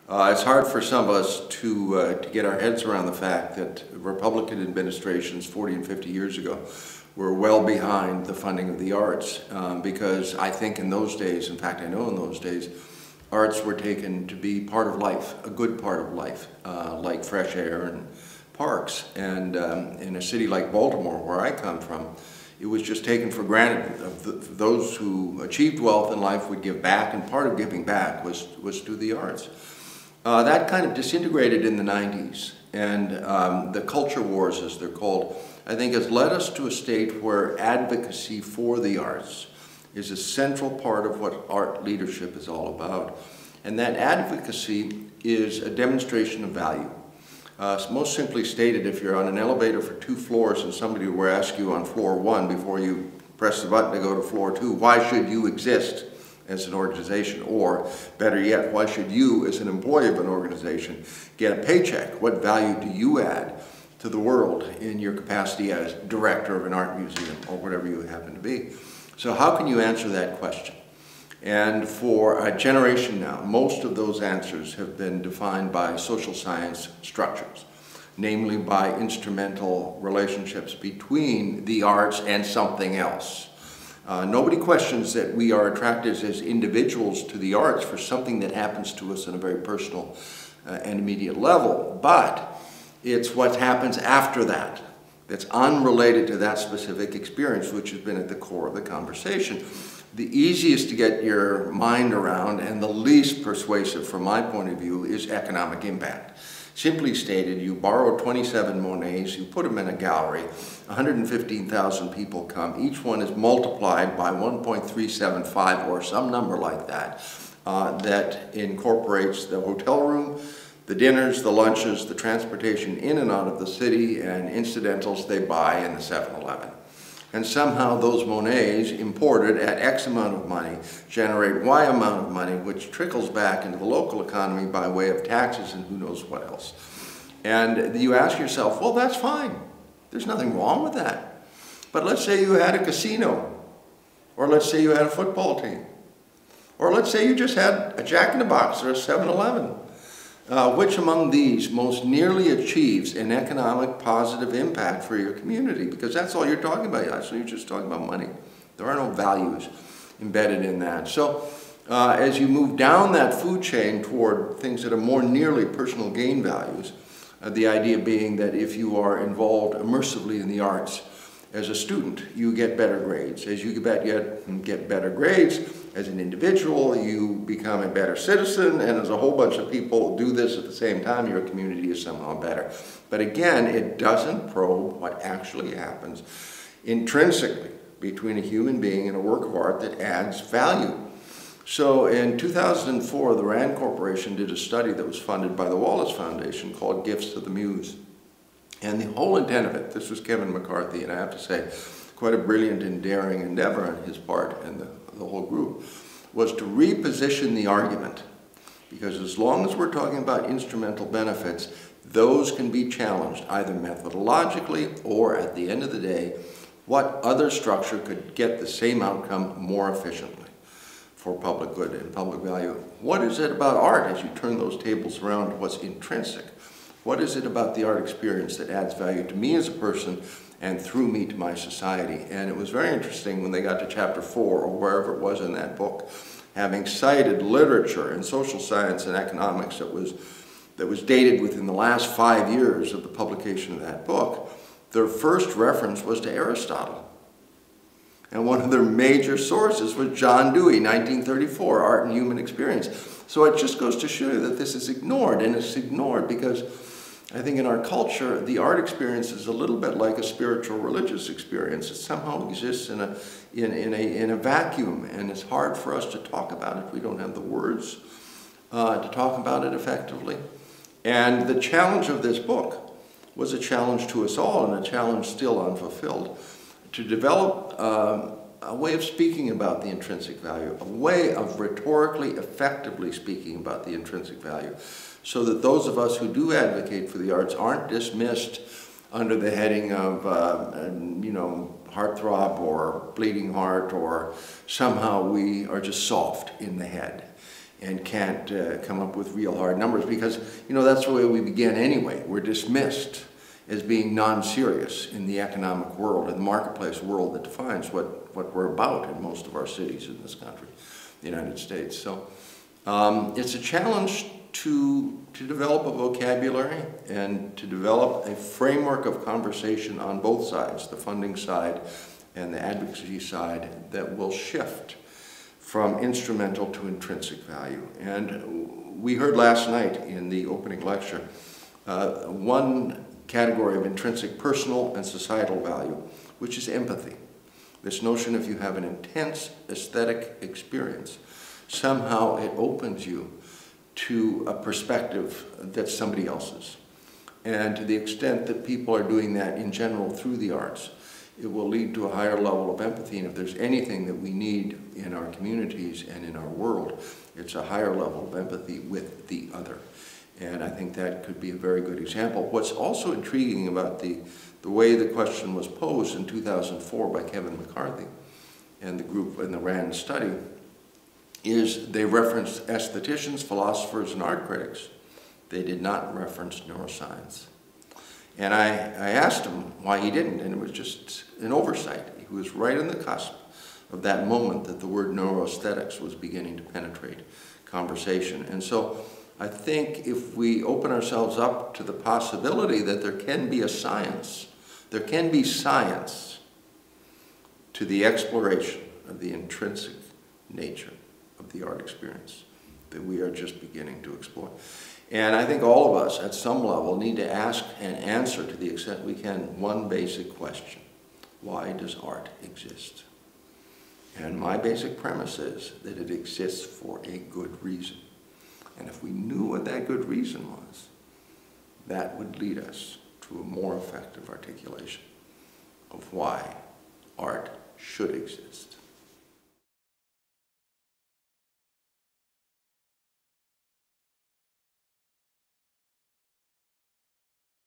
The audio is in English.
It's hard for some of us to get our heads around the fact that Republican administrations 40 and 50 years ago were well behind the funding of the arts because I think in those days, in fact I know in those days, arts were taken to be part of life, a good part of life, like fresh air and parks. And in a city like Baltimore, where I come from, it was just taken for granted. Those who achieved wealth in life would give back, and part of giving back was to the arts. That kind of disintegrated in the 90s, and the culture wars, as they're called, I think has led us to a state where advocacy for the arts is a central part of what art leadership is all about. And that advocacy is a demonstration of value. Most simply stated, if you're on an elevator for 2 floors and somebody will ask you on floor 1 before you press the button to go to floor 2, why should you exist as an organization? Or better yet, why should you as an employee of an organization get a paycheck? What value do you add to the world in your capacity as director of an art museum or whatever you happen to be? So how can you answer that question? And for a generation now, most of those answers have been defined by social science structures, namely by instrumental relationships between the arts and something else. Nobody questions that we are attracted as individuals to the arts for something that happens to us on a very personal and immediate level, but it's what happens after that that's unrelated to that specific experience, which has been at the core of the conversation. The easiest to get your mind around and the least persuasive from my point of view is economic impact. Simply stated, you borrow 27 Monets, you put them in a gallery, 115,000 people come, each one is multiplied by 1.375 or some number like that, that incorporates the hotel room, the dinners, the lunches, the transportation in and out of the city, and incidentals they buy in the 7-Eleven. And somehow those Monets imported at X amount of money generate Y amount of money, which trickles back into the local economy by way of taxes and who knows what else. And you ask yourself, well, that's fine. There's nothing wrong with that. But let's say you had a casino, or let's say you had a football team, or let's say you just had a Jack in the Box or a 7-Eleven. Which among these most nearly achieves an economic positive impact for your community? Because that's all you're talking about. So you're just talking about money. There are no values embedded in that. So as you move down that food chain toward things that are more nearly personal gain values, the idea being that if you are involved immersively in the arts as a student, you get better grades. As you get better grades, as an individual, you become a better citizen, and as a whole bunch of people do this at the same time, your community is somehow better. But again, it doesn't probe what actually happens intrinsically between a human being and a work of art that adds value. So in 2004, the Rand Corporation did a study that was funded by the Wallace Foundation called Gifts to the Muse. And the whole intent of it, this was Kevin McCarthy, and I have to say, quite a brilliant and daring endeavor on his part and the whole group, was to reposition the argument. Because as long as we're talking about instrumental benefits, those can be challenged either methodologically or at the end of the day, what other structure could get the same outcome more efficiently for public good and public value. What is it about art as you turn those tables around to what's intrinsic? What is it about the art experience that adds value to me as a person and through me to my society? And it was very interesting when they got to chapter 4 or wherever it was in that book, having cited literature in social science and economics that was dated within the last 5 years of the publication of that book, their first reference was to Aristotle. And one of their major sources was John Dewey, 1934, Art and Human Experience. So it just goes to show you that this is ignored, and it's ignored because I think in our culture, the art experience is a little bit like a spiritual religious experience. It somehow exists in a vacuum, and it's hard for us to talk about it. We don't have the words to talk about it effectively. And the challenge of this book was a challenge to us all, and a challenge still unfulfilled, to develop a way of speaking about the intrinsic value, a way of rhetorically effectively speaking about the intrinsic value, so that those of us who do advocate for the arts aren't dismissed under the heading of, heartthrob or bleeding heart, or somehow we are just soft in the head. and can't come up with real hard numbers because, you know, that's the way we begin anyway. We're dismissed as being non-serious in the economic world, in the marketplace world that defines what we're about in most of our cities in this country, the United States. So it's a challenge to develop a vocabulary and to develop a framework of conversation on both sides, the funding side and the advocacy side, that will shift from instrumental to intrinsic value. And we heard last night in the opening lecture one category of intrinsic personal and societal value, which is empathy. This notion if you have an intense aesthetic experience, somehow it opens you to a perspective that's somebody else's. And to the extent that people are doing that in general through the arts, it will lead to a higher level of empathy. And if there's anything that we need in our communities and in our world, it's a higher level of empathy with the other. And I think that could be a very good example. What's also intriguing about the way the question was posed in 2004 by Kevin McCarthy and the group in the RAND study is they referenced aestheticians, philosophers, and art critics. They did not reference neuroscience. And I asked him why he didn't, and it was just an oversight. He was right on the cusp of that moment that the word neuroaesthetics was beginning to penetrate conversation. And so I think if we open ourselves up to the possibility that there can be a science, there can be science to the exploration of the intrinsic nature of the art experience that we are just beginning to explore. And I think all of us at some level need to ask and answer, to the extent we can, one basic question: why does art exist? And my basic premise is that it exists for a good reason. And if we knew what that good reason was, that would lead us to a more effective articulation of why art should exist.